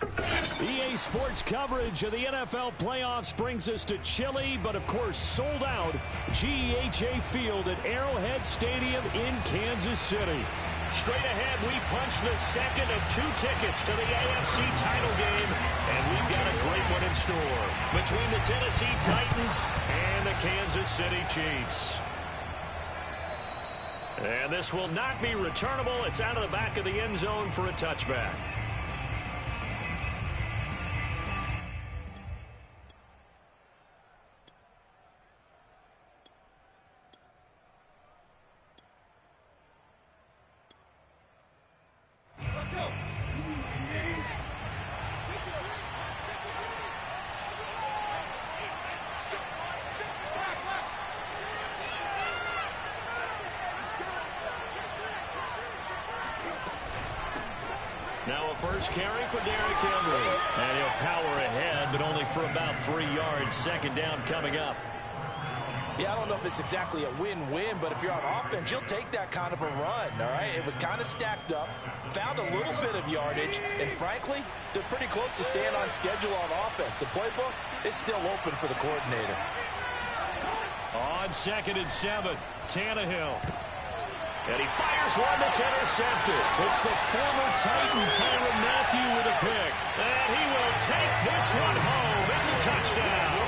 EA Sports coverage of the NFL playoffs brings us to chilly, but of course sold out GEHA Field at Arrowhead Stadium in Kansas City. Straight ahead, we punch the second of 2 tickets to the AFC title game, and we've got a great one in store between the Tennessee Titans and the Kansas City Chiefs. And this will not be returnable. It's out of the back of the end zone for a touchback. Now a first carry for Derrick Henry. And he'll power ahead, but only for about 3 yards. Second down coming up. Yeah, I don't know if it's exactly a win-win, but if you're on offense, you'll take that kind of a run, all right? It was kind of stacked up, found a little bit of yardage, and frankly, they're pretty close to staying on schedule on offense. The playbook is still open for the coordinator. On 2nd and 7, Tannehill. And he fires one that's intercepted. It's the former Titan, Tyrann Mathieu, with a pick. And he will take this one home. It's a touchdown.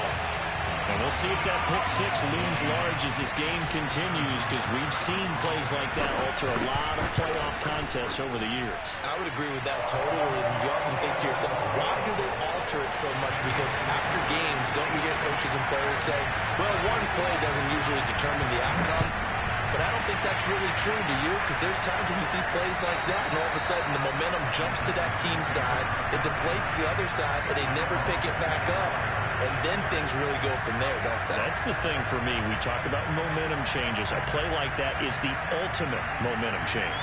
And we'll see if that pick 6 looms large as this game continues, because we've seen plays like that alter a lot of playoff contests over the years. I would agree with that totally. And you often think to yourself, why do they alter it so much? Because after games, don't you hear coaches and players say, well, one play doesn't usually determine the outcome? But I don't think that's really true, do you? Because there's times when you see plays like that, and all of a sudden the momentum jumps to that team side, it deflates the other side, and they never pick it back up. And then things really go from there, don't they? That's the thing for me. We talk about momentum changes. A play like that is the ultimate momentum change.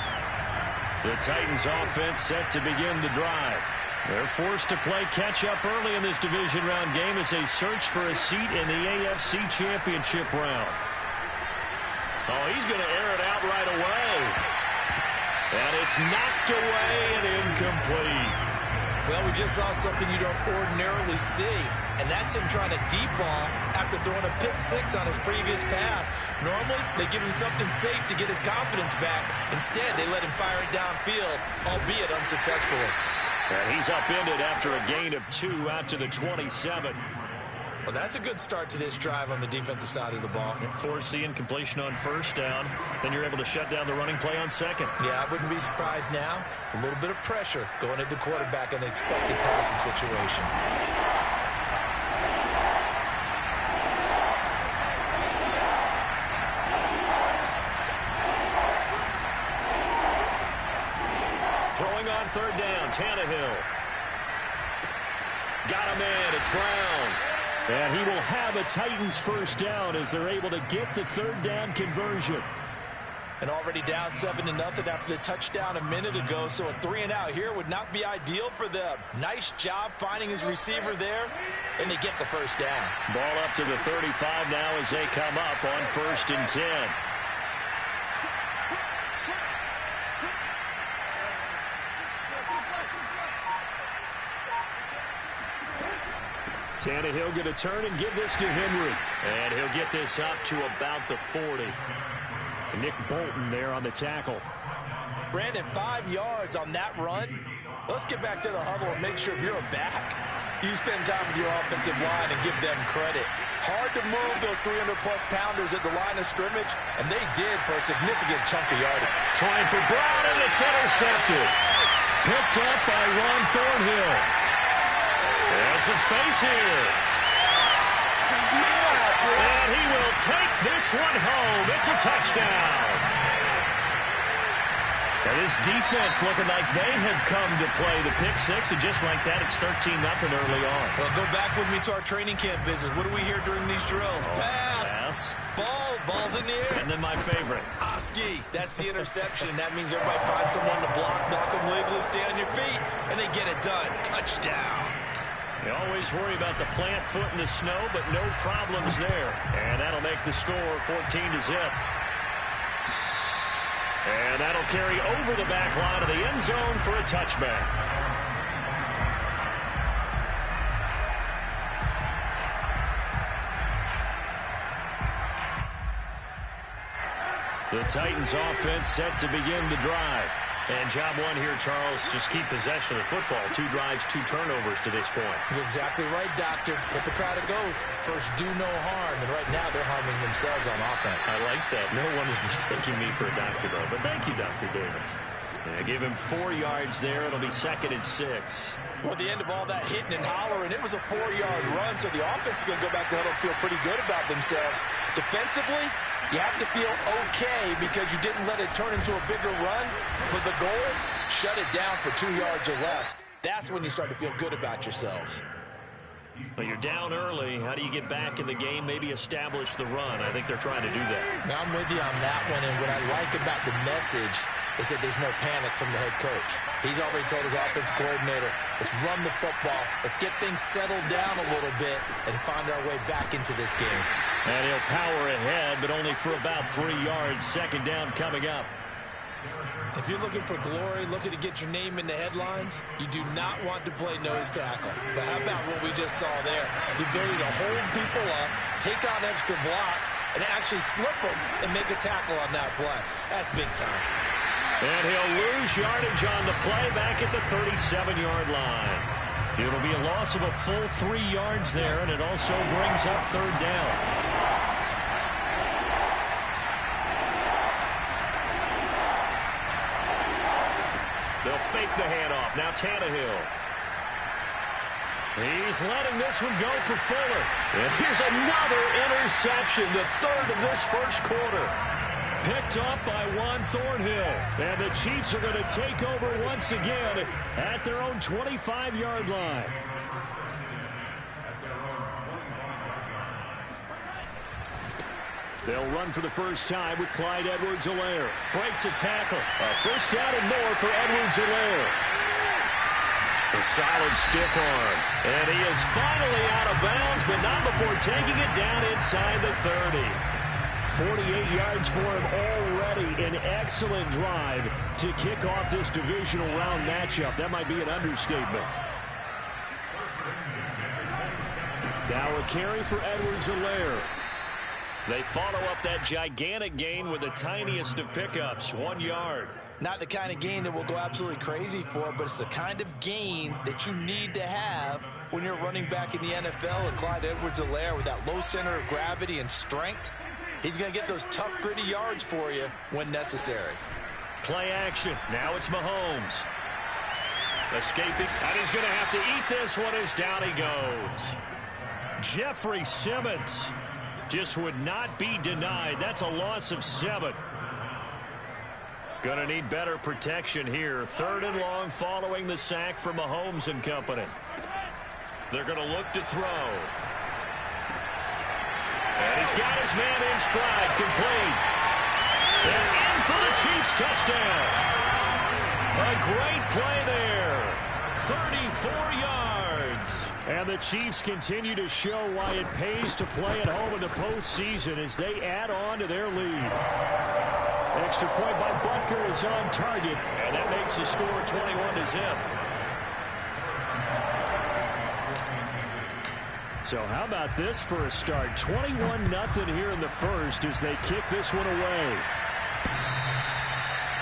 The Titans offense set to begin the drive. They're forced to play catch-up early in this division round game as they search for a seat in the AFC Championship round. Oh, he's going to air it out right away. And it's knocked away and incomplete. Well, we just saw something you don't ordinarily see, and that's him trying to deep ball after throwing a pick 6 on his previous pass. Normally, they give him something safe to get his confidence back. Instead, they let him fire it downfield, albeit unsuccessfully. And he's upended after a gain of 2 out to the 27. Well, that's a good start to this drive on the defensive side of the ball. Force the incompletion on first down. Then you're able to shut down the running play on second. Yeah, I wouldn't be surprised now. A little bit of pressure going at the quarterback in the expected passing situation. Throwing on 3rd down, Tannehill. Got him in. It's Brown. And he will have a Titans first down as they're able to get the 3rd down conversion. And already down 7-0 after the touchdown a minute ago, so a 3-and-out here would not be ideal for them. Nice job finding his receiver there, and they get the first down. Ball up to the 35 now as they come up on 1st and 10. Tannehill going to turn and give this to Henry. And he'll get this up to about the 40. Nick Bolton there on the tackle. Brandon, 5 yards on that run. Let's get back to the huddle and make sure if you're a back, you spend time with your offensive line and give them credit. Hard to move those 300-plus pounders at the line of scrimmage, and they did for a significant chunk of yardage. Trying for Brown, and it's intercepted. Picked up by Ron Thornhill. There's some space here. And he will take this one home. It's a touchdown. And this defense looking like they have come to play the pick 6, and just like that, it's 13-0 early on. Well, go back with me to our training camp visits. What do we hear during these drills? Pass. Ball's in the air. And then my favorite. Oski. That's the interception. That means everybody finds someone to block them legally, stay on your feet, and they get it done. Touchdown. You always worry about the plant foot in the snow, but no problems there. And that'll make the score 14-0. And that'll carry over the back line of the end zone for a touchback. The Titans offense set to begin the drive. And job one here, Charles, just keep possession of the football. 2 drives, 2 turnovers to this point. You're exactly right, Doctor. Hippocratic oath. First, do no harm. And right now, they're harming themselves on offense. I like that. No one is mistaking me for a doctor, though. But thank you, Dr. Davis. Yeah, give him 4 yards there. It'll be 2nd and 6. Well, at the end of all that hitting and hollering, it was a 4-yard run, so the offense is going to go back to huddle, feel pretty good about themselves. Defensively, you have to feel okay because you didn't let it turn into a bigger run. But the goal, shut it down for 2 yards or less. That's when you start to feel good about yourselves. But you're down early. How do you get back in the game? Maybe establish the run. I think they're trying to do that. Now, I'm with you on that one, and what I like about the message is that there's no panic from the head coach. He's already told his offensive coordinator, let's run the football, let's get things settled down a little bit and find our way back into this game. And he'll power ahead, but only for about 3 yards. 2nd down coming up. If you're looking for glory, looking to get your name in the headlines, you do not want to play nose tackle. But how about what we just saw there? The ability to hold people up, take on extra blocks, and actually slip them and make a tackle on that play. That's big time. And he'll lose yardage on the play back at the 37-yard line. It'll be a loss of a full 3 yards there, and it also brings up 3rd down. They'll fake the handoff. Now Tannehill. He's letting this one go for Fuller. And here's another interception, the 3rd of this first quarter. Picked off by Juan Thornhill. And the Chiefs are going to take over once again at their own 25-yard line. They'll run for the first time with Clyde Edwards-Helaire. Breaks a tackle. A first down and more for Edwards-Helaire. A solid stiff arm. And he is finally out of bounds, but not before taking it down inside the 30. 48 yards for him already. An excellent drive to kick off this divisional round matchup. That might be an understatement. Now a carry for Edwards-Helaire. They follow up that gigantic gain with the tiniest of pickups, 1 yard. Not the kind of gain that we'll go absolutely crazy for, but it's the kind of gain that you need to have when you're running back in the NFL. And Clyde Edwards-Helaire with that low center of gravity and strength, he's going to get those tough, gritty yards for you when necessary. Play action. Now it's Mahomes. Escaping. And he's going to have to eat this one as down he goes. Jeffrey Simmons just would not be denied. That's a loss of 7. Gonna need better protection here. 3rd and long following the sack from Mahomes and company. They're gonna look to throw. And he's got his man in stride, complete. And in for the Chiefs touchdown. A great play there. 34 yards. And the Chiefs continue to show why it pays to play at home in the postseason as they add on to their lead. Extra point by Butker is on target, and that makes the score 21-0. So how about this for a start? 21-0 here in the first as they kick this one away.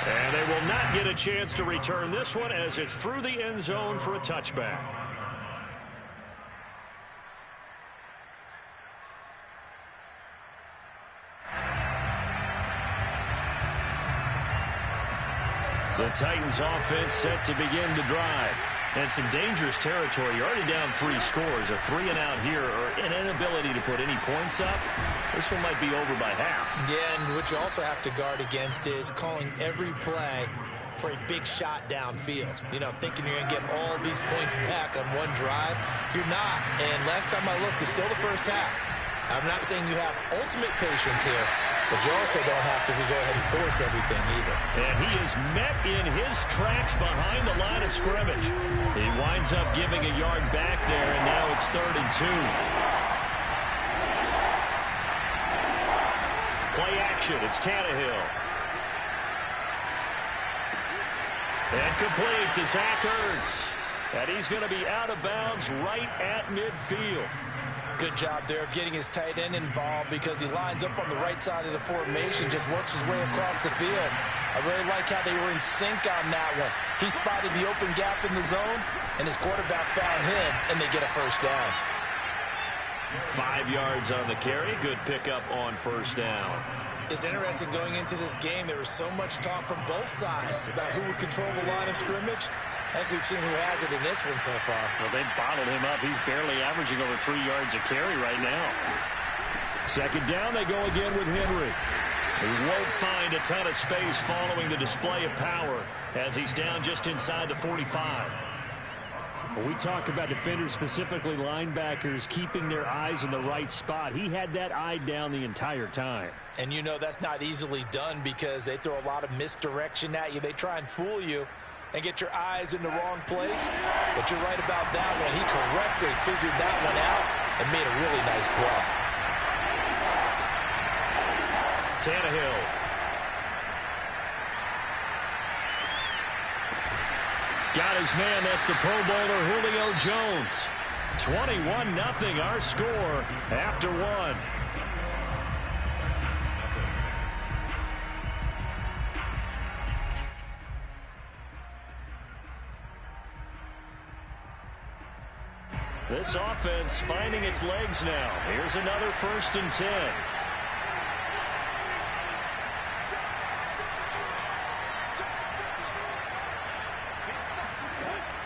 And they will not get a chance to return this one as it's through the end zone for a touchback. The Titans offense set to begin the drive. And some dangerous territory. You're already down 3 scores. A 3-and-out here or an inability to put any points up. This one might be over by half. Yeah, and what you also have to guard against is calling every play for a big shot downfield. You know, thinking you're going to get all these points back on one drive. You're not. And last time I looked, it's still the first half. I'm not saying you have ultimate patience here, but you also don't have to go ahead and force everything either. And he is met in his tracks behind the line of scrimmage. He winds up giving a yard back there, and now it's 3rd and 2. Play action. It's Tannehill. And complete to Zach Ertz. And he's going to be out of bounds right at midfield. Good job there of getting his tight end involved because he lines up on the right side of the formation, just works his way across the field. I really like how they were in sync on that one. He spotted the open gap in the zone, and his quarterback found him, and they get a first down. 5 yards on the carry. Good pickup on first down. It's interesting going into this game. There was so much talk from both sides about who would control the line of scrimmage. I think we've seen who has it in this one so far. Well, they bottled him up. He's barely averaging over 3 yards a carry right now. Second down, they go again with Henry. He won't find a ton of space following the display of power as he's down just inside the 45. When we talk about defenders, specifically linebackers, keeping their eyes in the right spot, he had that eye down the entire time. And you know that's not easily done because they throw a lot of misdirection at you. They try and fool you and get your eyes in the wrong place. But you're right about that one. He correctly figured that one out and made a really nice play. Tannehill. Got his man. That's the Pro Bowler Julio Jones. 21-0 our score after one. This offense finding its legs now. Here's another 1st and 10.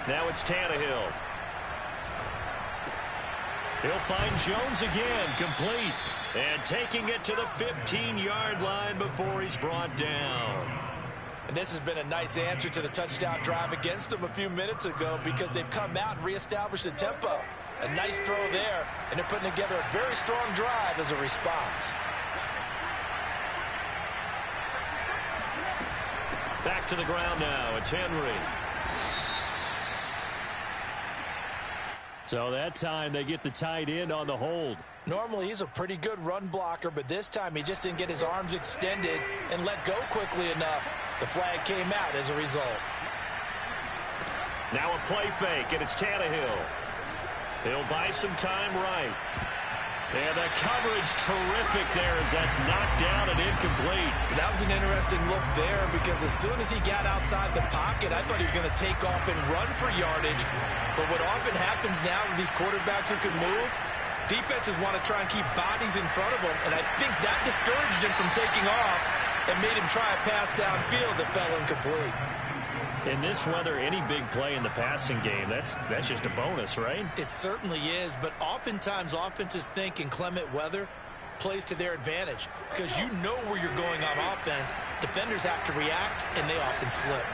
Now it's Tannehill. He'll find Jones again, complete. And taking it to the 15-yard line before he's brought down. And this has been a nice answer to the touchdown drive against them a few minutes ago because they've come out and reestablished the tempo. A nice throw there, and they're putting together a very strong drive as a response. Back to the ground now. It's Henry. So that time they get the tight end on the hold. Normally he's a pretty good run blocker, but this time he just didn't get his arms extended and let go quickly enough. The flag came out as a result. Now a play fake, and it's Tannehill. He'll buy some time right. And the coverage terrific there as that's knocked down and incomplete. That was an interesting look there because as soon as he got outside the pocket, I thought he was going to take off and run for yardage. But what often happens now with these quarterbacks who can move, defenses want to try and keep bodies in front of them, and I think that discouraged him from taking off and made him try a pass downfield that fell incomplete. In this weather, any big play in the passing game, that's just a bonus, right? It certainly is, but oftentimes offenses think inclement weather plays to their advantage because you know where you're going on offense. Defenders have to react, and they often slip.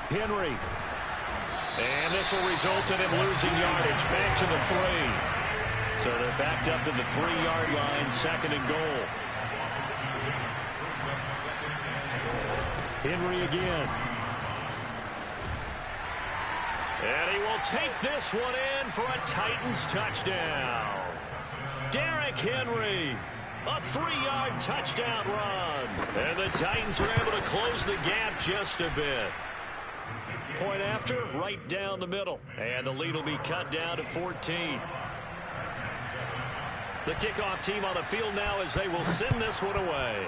Henry. And this will result in him losing yardage. Back to the 3. So they're backed up to the 3-yard line, 2nd and goal. Henry again. And he will take this one in for a Titans touchdown. Derrick Henry. A 3-yard touchdown run. And the Titans are able to close the gap just a bit. Point after, right down the middle. And the lead will be cut down to 14. The kickoff team on the field now as they will send this one away.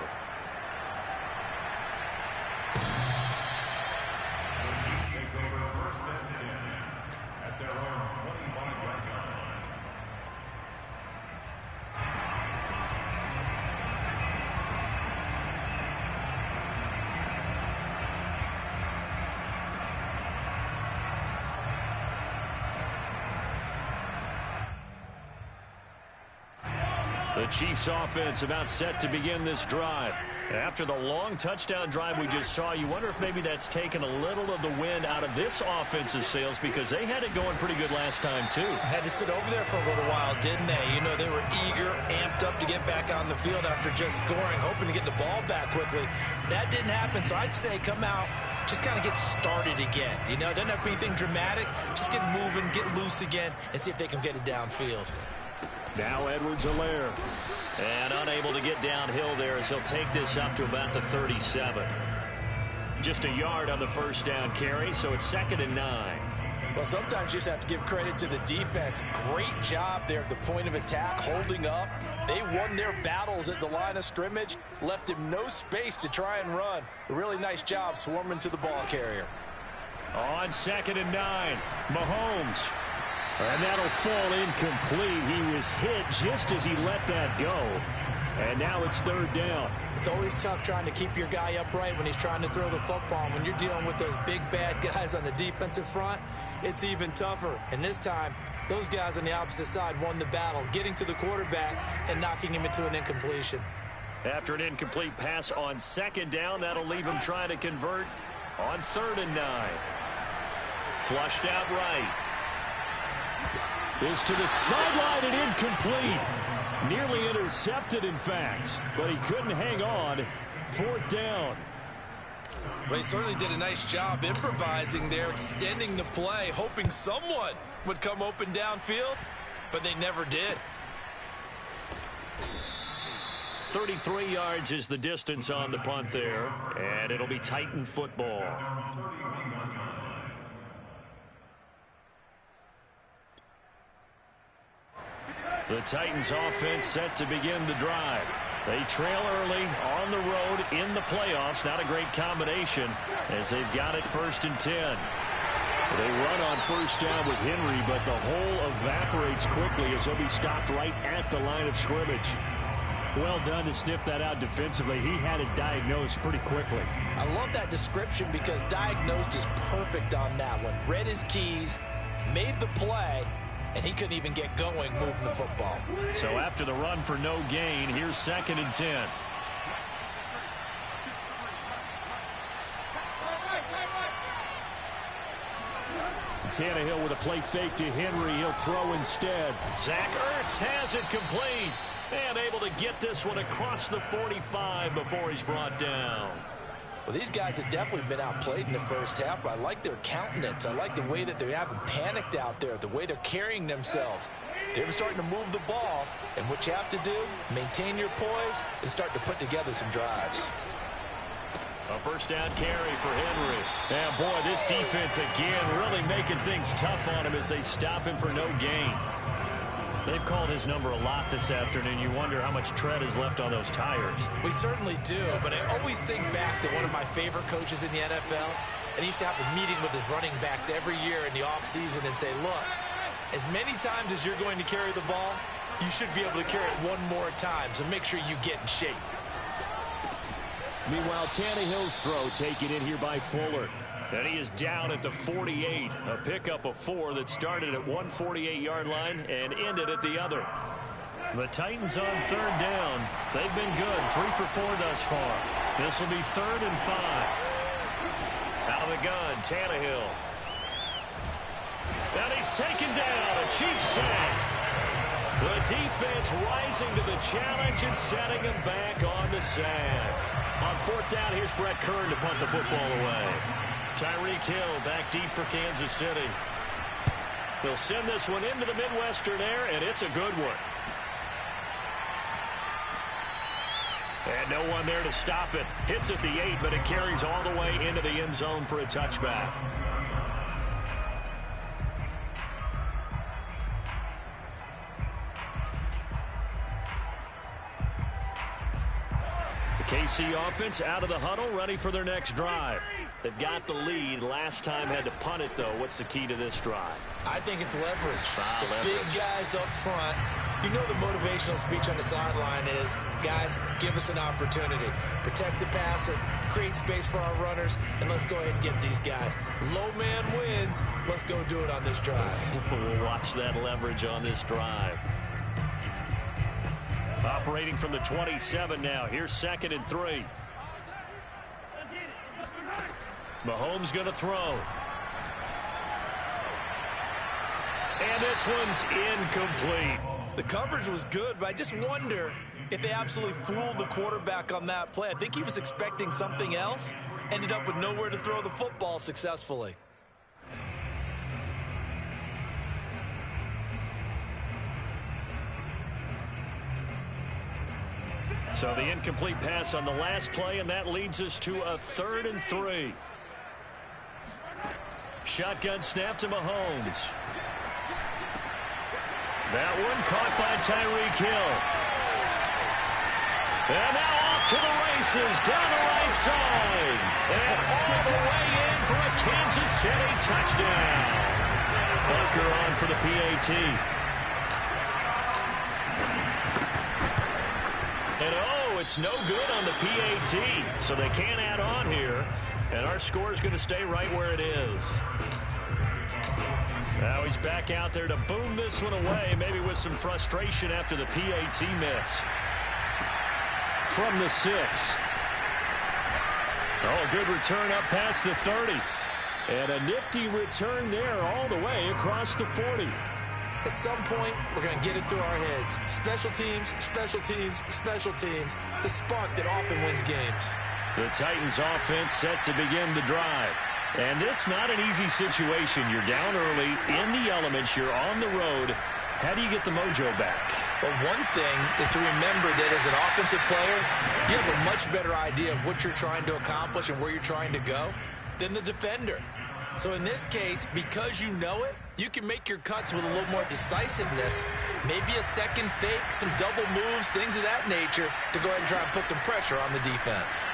The Chiefs offense about set to begin this drive. After the long touchdown drive we just saw, you wonder if maybe that's taken a little of the wind out of this offense's sails because they had it going pretty good last time too. Had to sit over there for a little while, didn't they? You know, they were eager, amped up to get back on the field after just scoring, hoping to get the ball back quickly. That didn't happen, so I'd say come out, just kind of get started again. You know, it doesn't have to be anything dramatic. Just get moving, get loose again, and see if they can get it downfield. Now Edwards-Helaire. And unable to get downhill there as he'll take this up to about the 37. Just a yard on the first down carry, so it's 2nd and 9. Well, sometimes you just have to give credit to the defense. Great job there at the point of attack, holding up. They won their battles at the line of scrimmage, left him no space to try and run. A really nice job swarming to the ball carrier. On 2nd and 9, Mahomes. And that'll fall incomplete. He was hit just as he let that go. And now it's 3rd down. It's always tough trying to keep your guy upright when he's trying to throw the football. And when you're dealing with those big, bad guys on the defensive front, it's even tougher. And this time, those guys on the opposite side won the battle, getting to the quarterback and knocking him into an incompletion. After an incomplete pass on 2nd down, that'll leave him trying to convert on 3rd and 9. Flushed out right. Is to the sideline and incomplete. Nearly intercepted, in fact, but he couldn't hang on. 4th down. Well, he certainly did a nice job improvising there, extending the play, hoping someone would come open downfield, but they never did. 33 yards is the distance on the punt there, and it'll be Titan football. The Titans offense set to begin the drive. They trail early on the road in the playoffs. Not a great combination as they've got it 1st and 10. They run on 1st down with Henry, but the hole evaporates quickly as he'll be stopped right at the line of scrimmage. Well done to sniff that out defensively. He had it diagnosed pretty quickly. I love that description because diagnosed is perfect on that one. Read his keys, made the play, and he couldn't even get going moving the football. So after the run for no gain, here's 2nd and 10. Tannehill with a play fake to Henry. He'll throw instead. Zach Ertz has it complete and able to get this one across the 45 before he's brought down. Well, these guys have definitely been outplayed in the first half, but I like their countenance. I like the way that they haven't panicked out there, the way they're carrying themselves. They're starting to move the ball, and what you have to do, maintain your poise and start to put together some drives. A 1st down carry for Henry. And boy, this defense again really making things tough on him as they stop him for no gain. They've called his number a lot this afternoon. You wonder how much tread is left on those tires. We certainly do, but I always think back to one of my favorite coaches in the NFL, and he used to have a meeting with his running backs every year in the offseason and say, look, as many times as you're going to carry the ball, you should be able to carry it one more time, so make sure you get in shape. Meanwhile, Tannehill's throw taken in here by Fuller. And he is down at the 48. A pickup of 4 that started at one 48-yard line and ended at the other. The Titans on 3rd down. They've been good. 3 for 4 thus far. This will be 3rd and 5. Out of the gun, Tannehill. And he's taken down. A Chiefs sack. The defense rising to the challenge and setting him back on the sack. On 4th down, here's Brett Kern to punt the football away. Tyreek Hill back deep for Kansas City. They'll send this one into the Midwestern air, and it's a good one. And no one there to stop it. Hits at the 8, but it carries all the way into the end zone for a touchback. KC offense out of the huddle, ready for their next drive. They've got the lead. Last time had to punt it, though. What's the key to this drive? I think it's leverage. Leverage. Big guys up front. You know the motivational speech on the sideline is, guys, give us an opportunity. Protect the passer, create space for our runners, and let's go ahead and get these guys. Low man wins. Let's go do it on this drive. We'll watch that leverage on this drive. Operating from the 27 now. Here's 2nd and 3. Mahomes going to throw. And this one's incomplete. The coverage was good, but I just wonder if they absolutely fooled the quarterback on that play. I think he was expecting something else. Ended up with nowhere to throw the football successfully. So the incomplete pass on the last play, and that leads us to a 3rd and 3. Shotgun snap to Mahomes. That one caught by Tyreek Hill. And now off to the races down the right side. And all the way in for a Kansas City touchdown. Bunker on for the PAT. And it's no good on the PAT, so they can't add on here. And our score is going to stay right where it is. Now he's back out there to boom this one away, maybe with some frustration after the PAT miss. From the 6. Oh, good return up past the 30. And a nifty return there all the way across the 40. At some point, we're going to get it through our heads. Special teams, special teams, special teams. The spark that often wins games. The Titans offense set to begin the drive. And this not an easy situation. You're down early, in the elements, you're on the road. How do you get the mojo back? Well, one thing is to remember that as an offensive player, you have a much better idea of what you're trying to accomplish and where you're trying to go than the defender. So in this case, because you know it, you can make your cuts with a little more decisiveness, maybe a second fake, some double moves, things of that nature, to go ahead and try and put some pressure on the defense.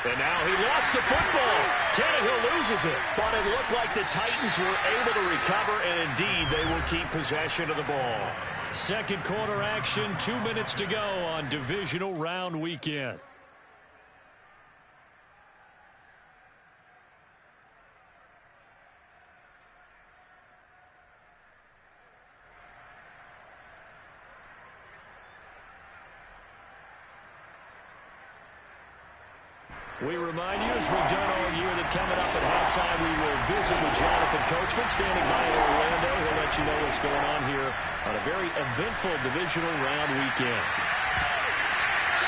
And now he lost the football. Tannehill loses it. But it looked like the Titans were able to recover, and indeed they will keep possession of the ball. Second quarter action, 2 minutes to go on divisional round weekend. We remind you, as we've done all year, that coming up at halftime, we will visit with Jonathan Coachman standing by in Orlando. He'll let you know what's going on here on a very eventful divisional round weekend.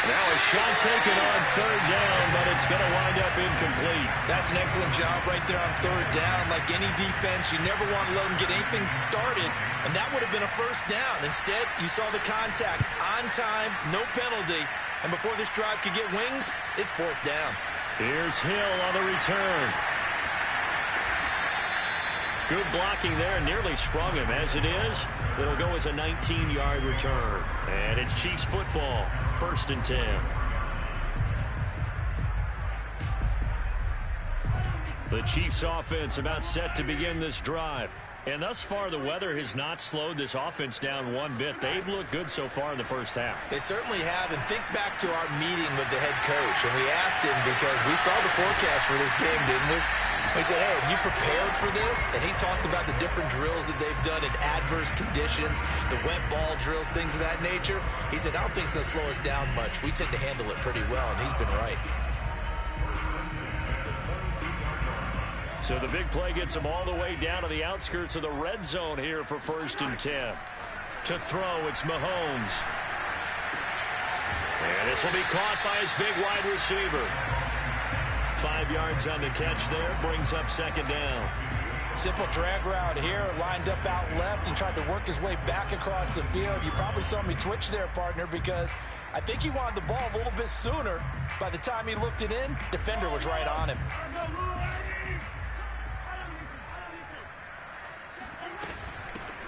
Now a shot taken on 3rd down, but it's going to wind up incomplete. That's an excellent job right there on 3rd down. Like any defense, you never want to let them get anything started, and that would have been a 1st down. Instead, you saw the contact on time, no penalty. And before this drive could get wings, it's 4th down. Here's Hill on the return. Good blocking there, nearly sprung him. As it is, it'll go as a 19-yard return. And it's Chiefs football, 1st and 10. The Chiefs offense about set to begin this drive. And thus far, the weather has not slowed this offense down one bit. They've looked good so far in the first half. They certainly have. And think back to our meeting with the head coach. And we asked him, because we saw the forecast for this game, didn't we? We said, hey, have you prepared for this? And he talked about the different drills that they've done in adverse conditions, the wet ball drills, things of that nature. He said, I don't think it's going to slow us down much. We tend to handle it pretty well, and he's been right. So the big play gets him all the way down to the outskirts of the red zone here for 1st and 10. To throw, it's Mahomes. And this will be caught by his big wide receiver. 5 yards on the catch there, brings up 2nd down. Simple drag route here, lined up out left and tried to work his way back across the field. You probably saw me twitch there, partner, because I think he wanted the ball a little bit sooner. By the time he looked it in, defender was right on him.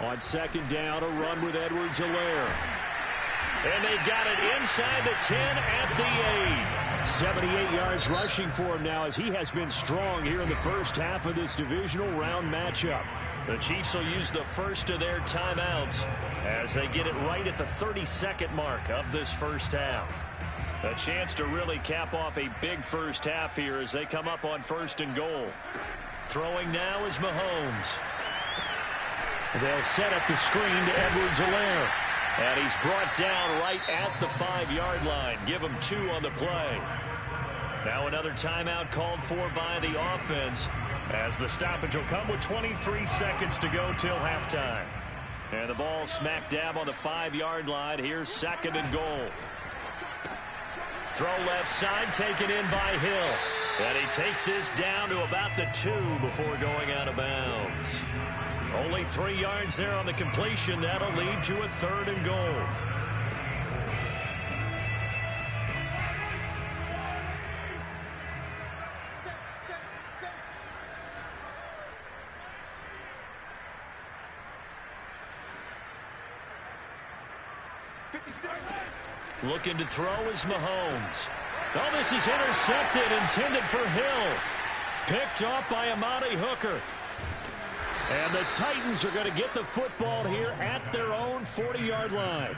On 2nd down, a run with Edwards-Helaire. And they got it inside the 10 at the 8. 78 yards rushing for him now, as he has been strong here in the first half of this divisional round matchup. The Chiefs will use the first of their timeouts as they get it right at the 32nd mark of this first half. A chance to really cap off a big first half here as they come up on 1st and goal. Throwing now is Mahomes. They'll set up the screen to Edwards-Helaire. And he's brought down right at the 5-yard line. Give him 2 on the play. Now another timeout called for by the offense, as the stoppage will come with 23 seconds to go till halftime. And the ball smack dab on the 5-yard line. Here's 2nd and goal. Throw left side, taken in by Hill. And he takes this down to about the 2 before going out of bounds. Only 3 yards there on the completion. That'll lead to a 3rd and goal. Looking to throw is Mahomes. Oh, this is intercepted, intended for Hill. Picked off by Amani Hooker. And the Titans are going to get the football here at their own 40-yard line.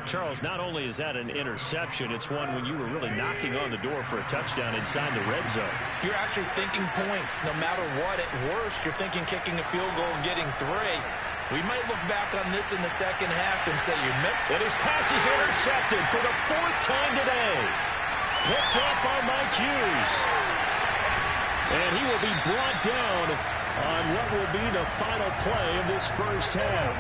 Charles, not only is that an interception, it's one when you were really knocking on the door for a touchdown inside the red zone. You're actually thinking points. No matter what, at worst, you're thinking kicking a field goal and getting 3. We might look back on this in the second half and say you meant. And his pass is intercepted for the 4th time today. Picked up by Mike Hughes. And he will be brought down on what will be the final play of this first half.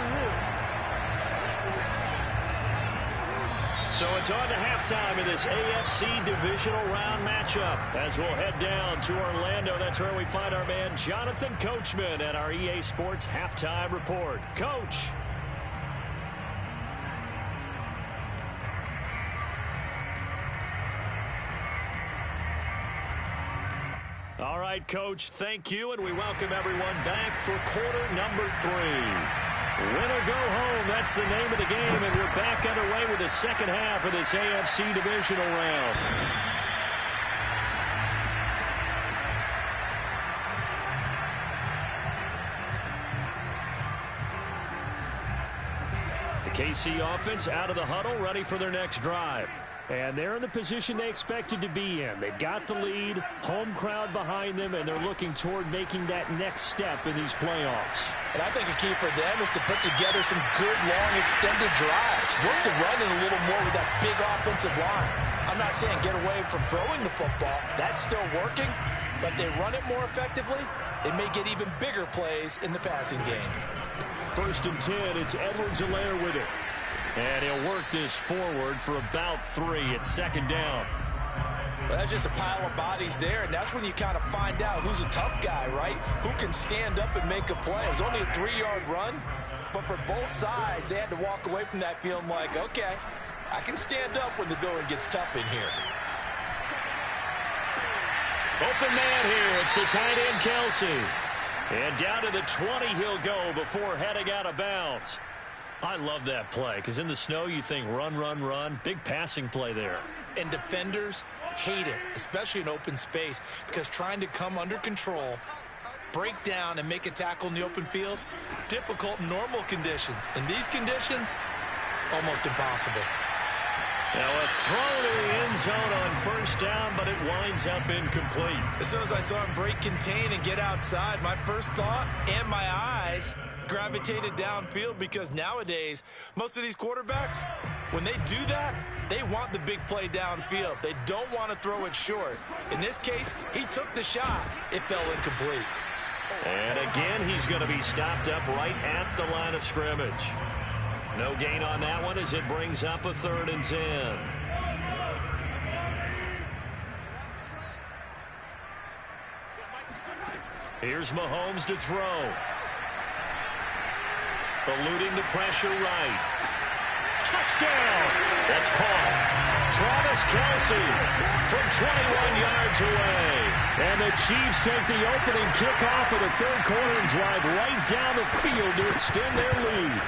So it's on to halftime in this AFC divisional round matchup. As we'll head down to Orlando, that's where we find our man Jonathan Coachman at our EA Sports Halftime Report. Coach. All right, Coach, thank you, and we welcome everyone back for quarter number 3. Win or go home, that's the name of the game, and we're back underway with the second half of this AFC divisional round. The KC offense out of the huddle, ready for their next drive. And they're in the position they expected to be in. They've got the lead, home crowd behind them, and they're looking toward making that next step in these playoffs. And I think a key for them is to put together some good, long, extended drives. Work the run in a little more with that big offensive line. I'm not saying get away from throwing the football. That's still working. But they run it more effectively, they may get even bigger plays in the passing game. 1st and 10, it's Edwards-Helaire with it. And he'll work this forward for about 3 at 2nd down. Well, that's just a pile of bodies there, and that's when you kind of find out who's a tough guy, right? Who can stand up and make a play. It was only a 3-yard run, but for both sides, they had to walk away from that feeling like, okay, I can stand up when the going gets tough in here. Open man here. It's the tight end, Kelsey. And down to the 20 he'll go before heading out of bounds. I love that play because in the snow you think run, run, run. Big passing play there. And defenders hate it, especially in open space, because trying to come under control, break down, and make a tackle in the open field, difficult in normal conditions. In these conditions, almost impossible. Now a throw to the end zone on 1st down, but it winds up incomplete. As soon as I saw him break contain and get outside, my first thought and my eyes gravitated downfield, because nowadays most of these quarterbacks, when they do that, they want the big play downfield. They don't want to throw it short. In this case, he took the shot. It fell incomplete. And again, he's going to be stopped up right at the line of scrimmage. No gain on that one as it brings up a 3rd and 10. Here's Mahomes to throw. Eluding the pressure right. Touchdown! That's caught. Travis Kelce from 21 yards away. And the Chiefs take the opening kickoff of the 3rd quarter and drive right down the field to extend their lead.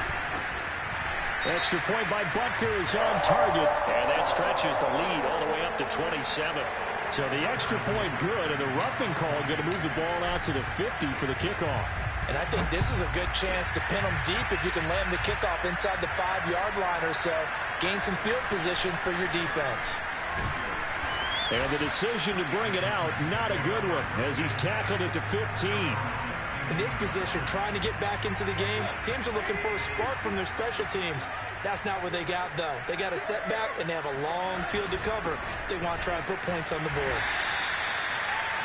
Extra point by Butker is on target. And that stretches the lead all the way up to 27. So the extra point good, and the roughing call going to move the ball out to the 50 for the kickoff. And I think this is a good chance to pin them deep if you can land the kickoff inside the 5-yard line or so. Gain some field position for your defense. And the decision to bring it out, not a good one, as he's tackled it to 15. In this position, trying to get back into the game, teams are looking for a spark from their special teams. That's not what they got, though. They got a setback, and they have a long field to cover. They want to try and put points on the board.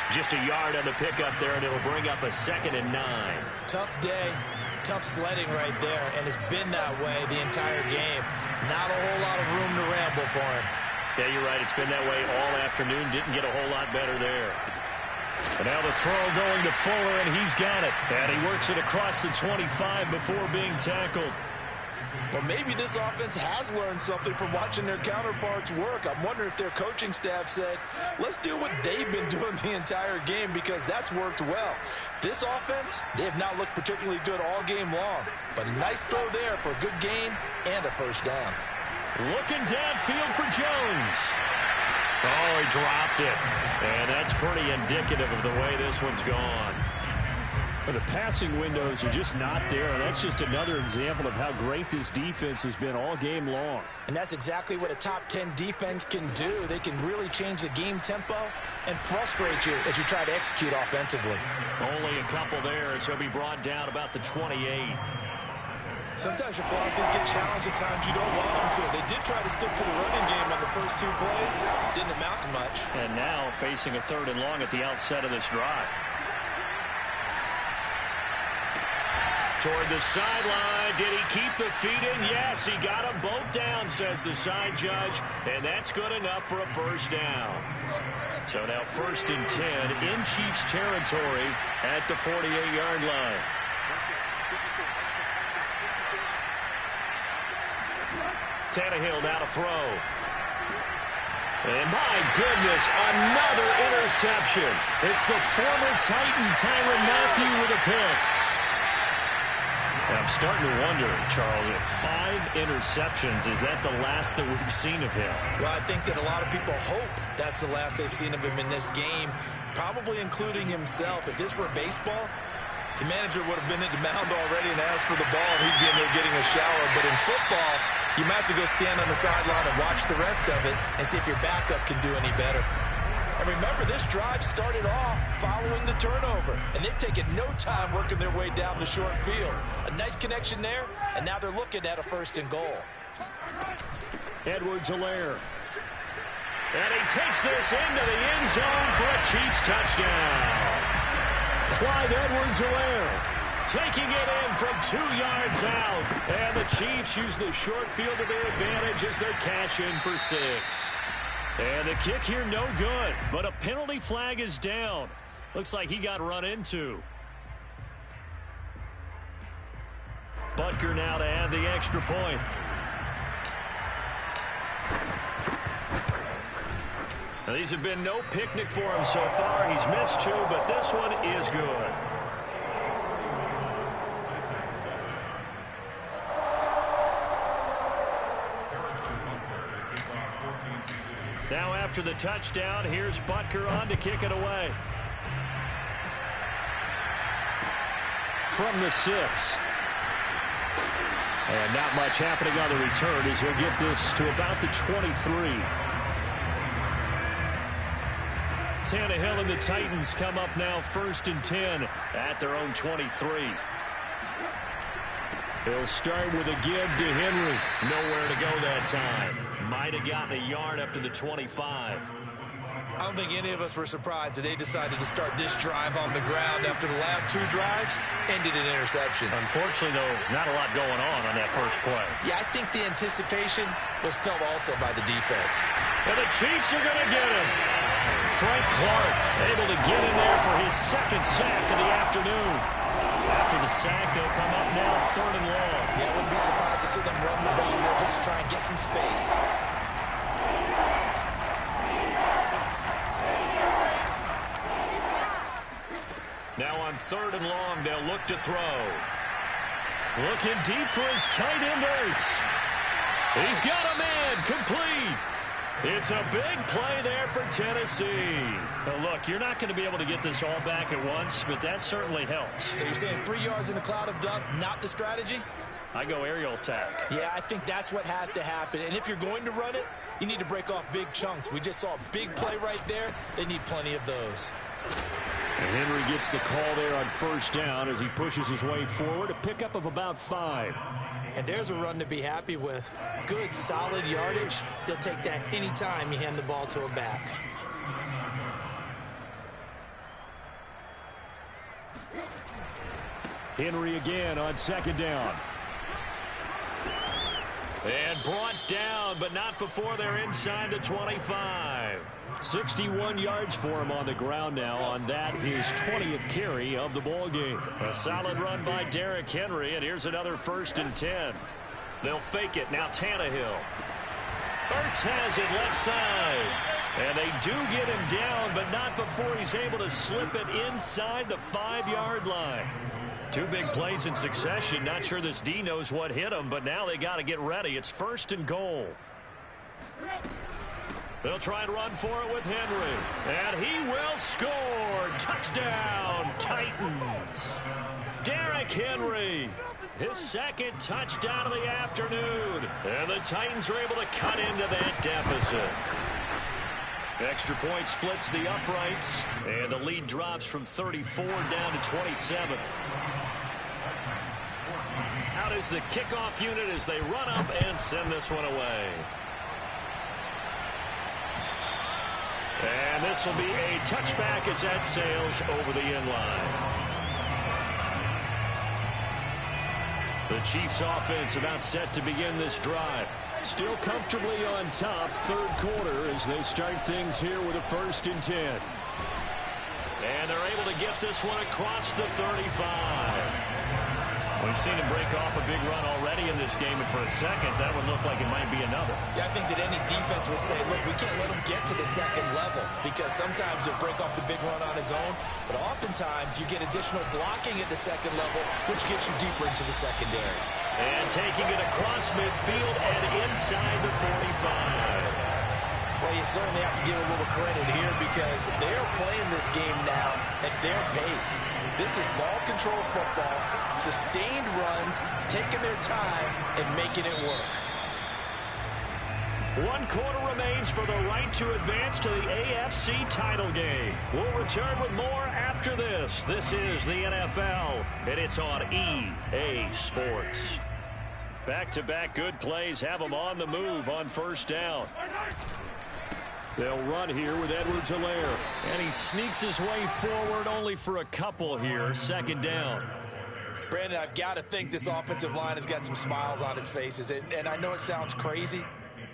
Just a yard on the pickup there, and it'll bring up a 2nd and 9. Tough day, tough sledding right there, and it's been that way the entire game. Not a whole lot of room to ramble for him. Yeah, you're right. It's been that way all afternoon. Didn't get a whole lot better there. And now the throw going to Fuller, and he's got it. And he works it across the 25 before being tackled. Well, maybe this offense has learned something from watching their counterparts work. I'm wondering if their coaching staff said, let's do what they've been doing the entire game, because that's worked well. This offense, they have not looked particularly good all game long. But a nice throw there for a good gain and a 1st down. Looking downfield for Jones. Oh, he dropped it. And that's pretty indicative of the way this one's gone. But the passing windows are just not there. And that's just another example of how great this defense has been all game long. And that's exactly what a top 10 defense can do. They can really change the game tempo and frustrate you as you try to execute offensively. Only a couple there as he'll be brought down about the 28. Sometimes your philosophies get challenged at times you don't want them to. They did try to stick to the running game on the first 2 plays. Didn't amount to much. And now facing a 3rd and long at the outset of this drive. Toward the sideline. Did he keep the feet in? Yes, he got them both down, says the side judge. And that's good enough for a first down. So now 1st and 10 in Chiefs territory at the 48-yard line. Tannehill now to throw. And my goodness, another interception. It's the former Titan, Tyrann Mathieu, with a pick. I'm starting to wonder, Charles, if 5 interceptions, is that the last that we've seen of him? Well, I think that a lot of people hope that's the last they've seen of him in this game, probably including himself. If this were baseball, the manager would have been at the mound already and asked for the ball, and he'd be in there getting a shower. But in football, you might have to go stand on the sideline and watch the rest of it and see if your backup can do any better. And remember, this drive started off following the turnover, and they've taken no time working their way down the short field. A nice connection there, and now they're looking at a 1st and goal. Edwards-Helaire. And he takes this into the end zone for a Chiefs touchdown. Clyde Edwards-Helaire taking it in from 2 yards out. And the Chiefs use the short field to their advantage as they cash in for 6. And the kick here no good, but a penalty flag is down. Looks like he got run into. Butker now to add the extra point. Now, these have been no picnic for him so far. He's missed 2, but this one is good. Now after the touchdown, here's Butker on to kick it away. From the 6. And not much happening on the return as he'll get this to about the 23. Tannehill and the Titans come up now 1st and 10 at their own 23. They'll start with a give to Henry. Nowhere to go that time. Might have gotten a yard up to the 25. I don't think any of us were surprised that they decided to start this drive on the ground after the last 2 drives ended in interceptions. Unfortunately, though, not a lot going on that first play. Yeah, I think the anticipation was felt also by the defense. And the Chiefs are going to get him. Frank Clark able to get in there for his 2nd sack of the afternoon. After the sack, they'll come up now 3rd and long. Yeah, I wouldn't be surprised to see them run the ball here just to try and get some space. Now on 3rd and long, they'll look to throw. Looking deep for his tight end, Ertz. He's got a man, complete. It's a big play there for Tennessee. Now look, you're not going to be able to get this all back at once, but that certainly helps. So you're saying 3 yards in a cloud of dust, not the strategy? I go aerial attack. Yeah, I think that's what has to happen. And if you're going to run it, you need to break off big chunks. We just saw a big play right there. They need plenty of those. And Henry gets the call there on 1st down as he pushes his way forward, a pickup of about 5. And there's a run to be happy with. Good, solid yardage. They'll take that anytime you hand the ball to a back. Henry again on 2nd down. And brought down, but not before they're inside the 25. 61 yards for him on the ground now on that, his 20th carry of the ball game. A solid run by Derrick Henry, and here's another 1st and 10. They'll fake it. Now Tannehill. Ertz has it left side. And they do get him down, but not before he's able to slip it inside the 5-yard line. Two big plays in succession. Not sure this D knows what hit him, but now they got to get ready. It's 1st and goal. They'll try and run for it with Henry. And he will score. Touchdown, Titans. Derrick Henry. His 2nd touchdown of the afternoon. And the Titans are able to cut into that deficit. Extra point splits the uprights. And the lead drops from 34 down to 27. Out is the kickoff unit as they run up and send this one away. And this will be a touchback as that sails over the end line. The Chiefs offense about set to begin this drive. Still comfortably on top, 3rd quarter as they start things here with a 1st and 10. And they're able to get this one across the 35. We've seen him break off a big run already in this game, and for a second, that would look like it might be another. Yeah, I think that any defense would say, look, we can't let him get to the 2nd level, because sometimes he'll break off the big run on his own, but oftentimes you get additional blocking at the 2nd level, which gets you deeper into the secondary. And taking it across midfield and inside the 45. Well, you certainly have to give a little credit here because they're playing this game now at their pace. This is ball control football, sustained runs, taking their time, and making it work. 1 quarter remains for the right to advance to the AFC title game. We'll return with more after this. This is the NFL, and it's on EA Sports. Back-to-back good plays have them on the move on 1st down. They'll run here with Edwards-Helaire. And he sneaks his way forward only for a couple here. 2nd down. Brandon, I've got to think this offensive line has got some smiles on its faces. And I know it sounds crazy,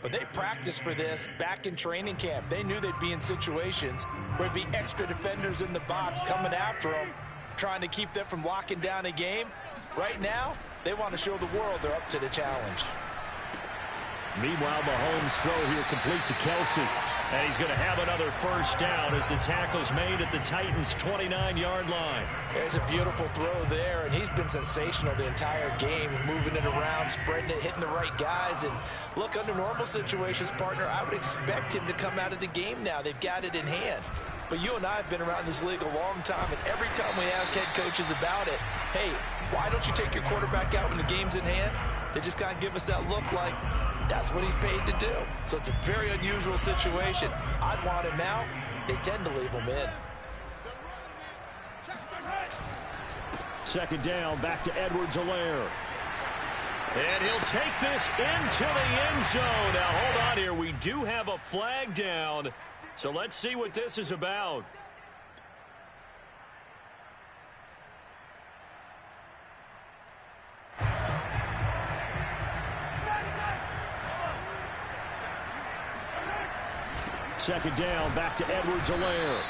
but they practiced for this back in training camp. They knew they'd be in situations where there'd be extra defenders in the box coming after them, trying to keep them from locking down a game. Right now, they want to show the world they're up to the challenge. Meanwhile, Mahomes' throw here complete to Kelsey. And he's going to have another 1st down as the tackle's made at the Titans' 29-yard line. There's a beautiful throw there, and he's been sensational the entire game, moving it around, spreading it, hitting the right guys. And look, under normal situations, partner, I would expect him to come out of the game now. They've got it in hand. But you and I have been around this league a long time, and every time we ask head coaches about it, hey, why don't you take your quarterback out when the game's in hand? They just kind of give us that look like, that's what he's paid to do. So it's a very unusual situation. I'd want him out. They tend to leave him in. 2nd down, back to Edwards-Helaire. And he'll take this into the end zone. Now, hold on here. We do have a flag down. So let's see what this is about. Second down, back to Edwards-Helaire.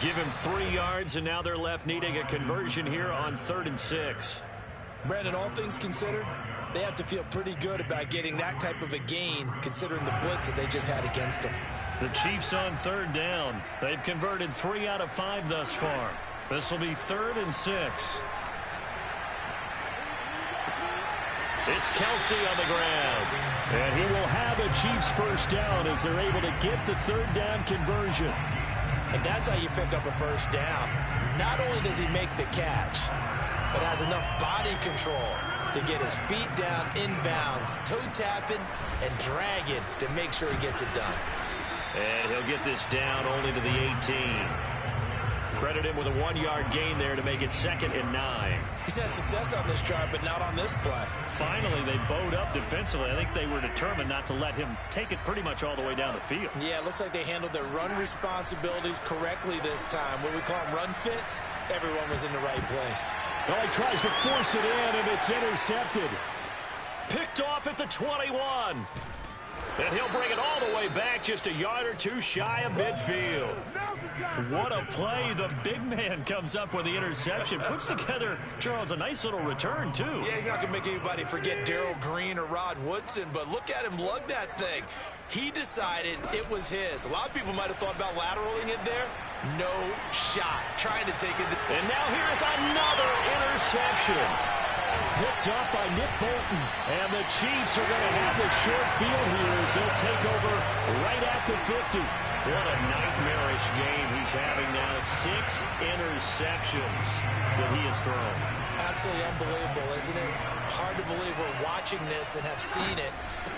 Give him 3 yards, and now they're left needing a conversion here on 3rd and 6. Brandon, all things considered, they have to feel pretty good about getting that type of a gain, considering the blitz that they just had against them. The Chiefs on 3rd down. They've converted 3 out of 5 thus far. This will be 3rd and 6. It's Kelsey on the ground. And he will have a Chiefs 1st down as they're able to get the 3rd down conversion. And that's how you pick up a 1st down. Not only does he make the catch, but has enough body control to get his feet down inbounds, toe tapping and dragging to make sure he gets it done. And he'll get this down only to the 18. Credit him with a 1-yard gain there to make it 2nd and 9. He's had success on this drive, but not on this play. Finally, they bowed up defensively. I think they were determined not to let him take it pretty much all the way down the field. Yeah, it looks like they handled their run responsibilities correctly this time. What we call them run fits, everyone was in the right place. Well, he tries to force it in, and it's intercepted. Picked off at the 21. And he'll bring it all the way back just a yard or two shy of midfield. What a play. The big man comes up with the interception. Puts together, Charles, a nice little return, too. Yeah, he's not going to make anybody forget Darrell Green or Rod Woodson, but look at him lug that thing. He decided it was his. A lot of people might have thought about lateraling it there. No shot. Trying to take it. And now here's another interception. Picked up by Nick Bolton. And the Chiefs are going to have the short field here as they'll take over right at the 50. What a nightmarish game he's having now. 6 interceptions that he has thrown. Absolutely unbelievable, isn't it? Hard to believe we're watching this and have seen it,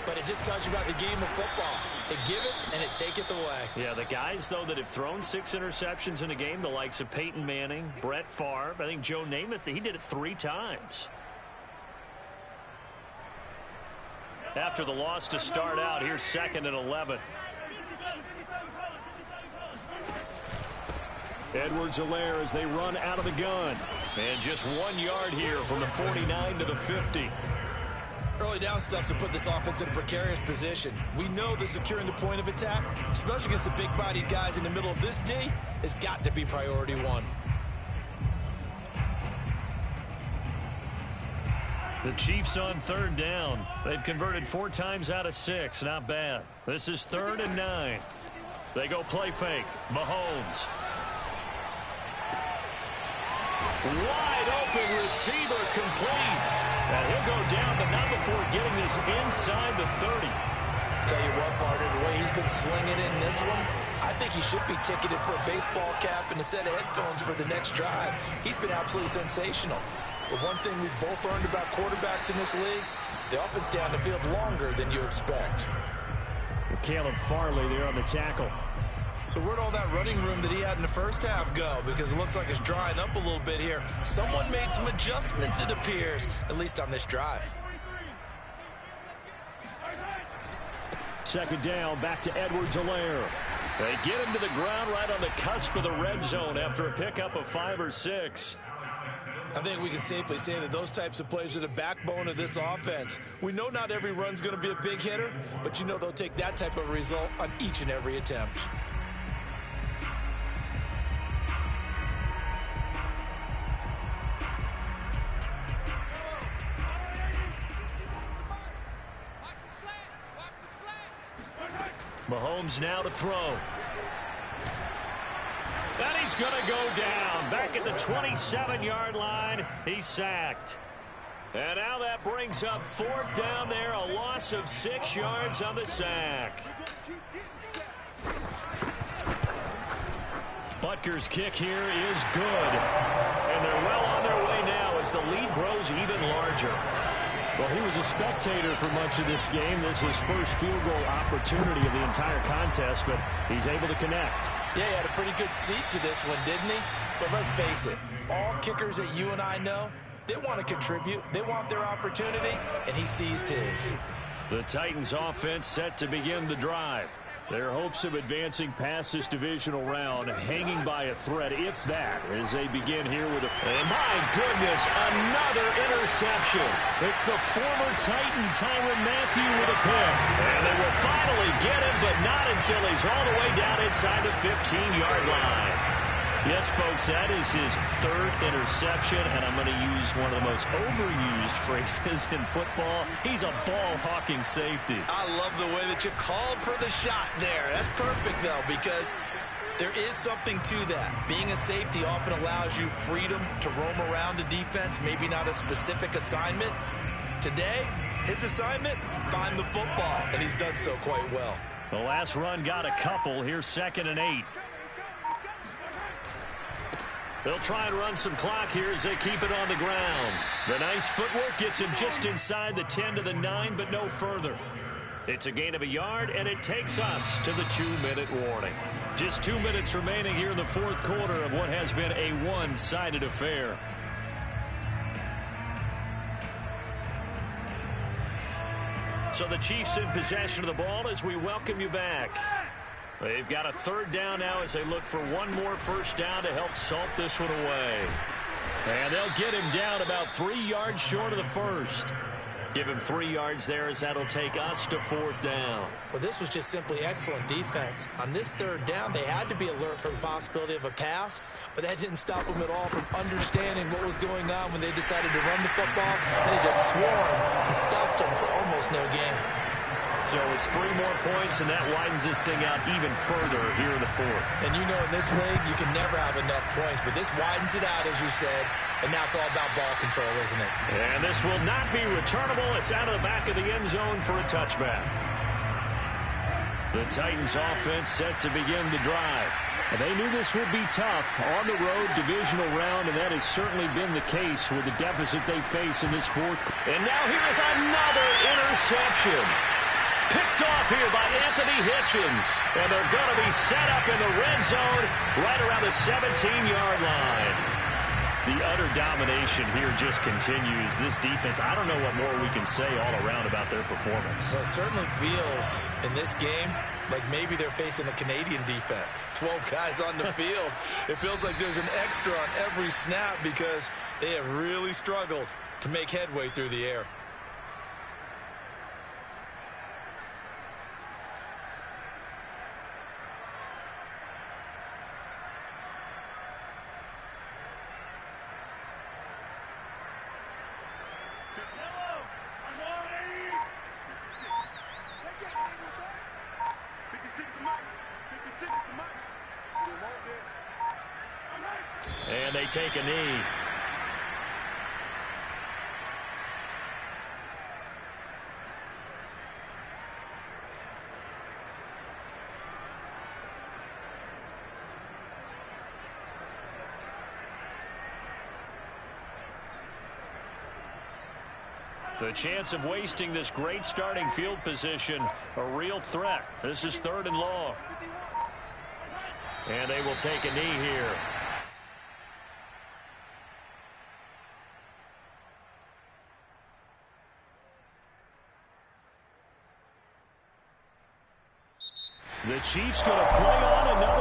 but it just tells you about the game of football. It giveth and it taketh away. Yeah, the guys, though, that have thrown 6 interceptions in a game, the likes of Peyton Manning, Brett Favre, I think Joe Namath, he did it 3 times. After the loss to start out, here's 2nd and 11. Edwards-Helaire as they run out of the gun. And just 1 yard here from the 49 to the 50. Early down stuff to put this offense in a precarious position. We know that securing the point of attack, especially against the big-bodied guys in the middle of this D, has got to be priority 1. The Chiefs on 3rd down. They've converted 4 times out of 6. Not bad. This is 3rd and 9. They go play fake. Mahomes. Wide open receiver complete. And he'll go down, but not before getting this inside the 30. Tell you what, partner, the way he's been slinging in this one, I think he should be ticketed for a baseball cap and a set of headphones for the next drive. He's been absolutely sensational. But one thing we've both learned about quarterbacks in this league, they often stay on the field longer than you expect. Caleb Farley there on the tackle. So where'd all that running room that he had in the first half go? Because it looks like it's drying up a little bit here. Someone made some adjustments, it appears, at least on this drive. 2nd down, back to Edwards-Helaire. They get him to the ground right on the cusp of the red zone after a pickup of 5 or 6. I think we can safely say that those types of plays are the backbone of this offense. We know not every run's going to be a big hitter, but you know they'll take that type of result on each and every attempt. Mahomes now to throw. And he's going to go down. Back at the 27-yard line. He's sacked. And now that brings up 4th down there. A loss of 6 yards on the sack. Butker's kick here is good. And they're well on their way now as the lead grows even larger. Well, he was a spectator for much of this game. This is his first field goal opportunity of the entire contest, but he's able to connect. Yeah, he had a pretty good seat to this one, didn't he? But let's face it, all kickers that you and I know, they want to contribute. They want their opportunity, and he seized his. The Titans offense set to begin the drive. Their hopes of advancing past this divisional round hanging by a thread, if that, as they begin here with a... And my goodness, another interception. It's the former Titan, Tyrann Mathieu, with a pick. And they will finally get him, but not until he's all the way down inside the 15-yard line. Yes, folks, that is his 3rd interception, and I'm going to use one of the most overused phrases in football. He's a ball-hawking safety. I love the way that you called for the shot there. That's perfect, though, because there is something to that. Being a safety often allows you freedom to roam around a defense, maybe not a specific assignment. Today, his assignment, find the football, and he's done so quite well. The last run got a couple. Here's 2nd and 8. They'll try and run some clock here as they keep it on the ground. The nice footwork gets him just inside the 10 to the 9, but no further. It's a gain of a yard, and it takes us to the 2-minute warning. Just 2 minutes remaining here in the 4th quarter of what has been a one-sided affair. So the Chiefs in possession of the ball as we welcome you back. They've got a 3rd down now as they look for one more first down to help salt this one away. And they'll get him down about 3 yards short of the first. Give him 3 yards there as that'll take us to 4th down. Well, this was just simply excellent defense. On this 3rd down, they had to be alert for the possibility of a pass, but that didn't stop them at all from understanding what was going on when they decided to run the football, and they just swarmed and stopped them for almost no gain. So it's 3 more points, and that widens this thing out even further here in the fourth. And you know in this league, you can never have enough points, but this widens it out, as you said, and now it's all about ball control, isn't it? And this will not be returnable. It's out of the back of the end zone for a touchback. The Titans offense set to begin the drive. And they knew this would be tough on the road divisional round, and that has certainly been the case with the deficit they face in this fourth. And now here's another interception. Picked off here by Anthony Hitchens. And they're going to be set up in the red zone right around the 17-yard line. The utter domination here just continues. This defense, I don't know what more we can say all around about their performance. Well, it certainly feels in this game like maybe they're facing a Canadian defense. 12 guys on the field. It feels like there's an extra on every snap because they have really struggled to make headway through the air. And they take a knee. The chance of wasting this great starting field position, a real threat. This is 3rd and long. And they will take a knee here. The Chiefs going to play on another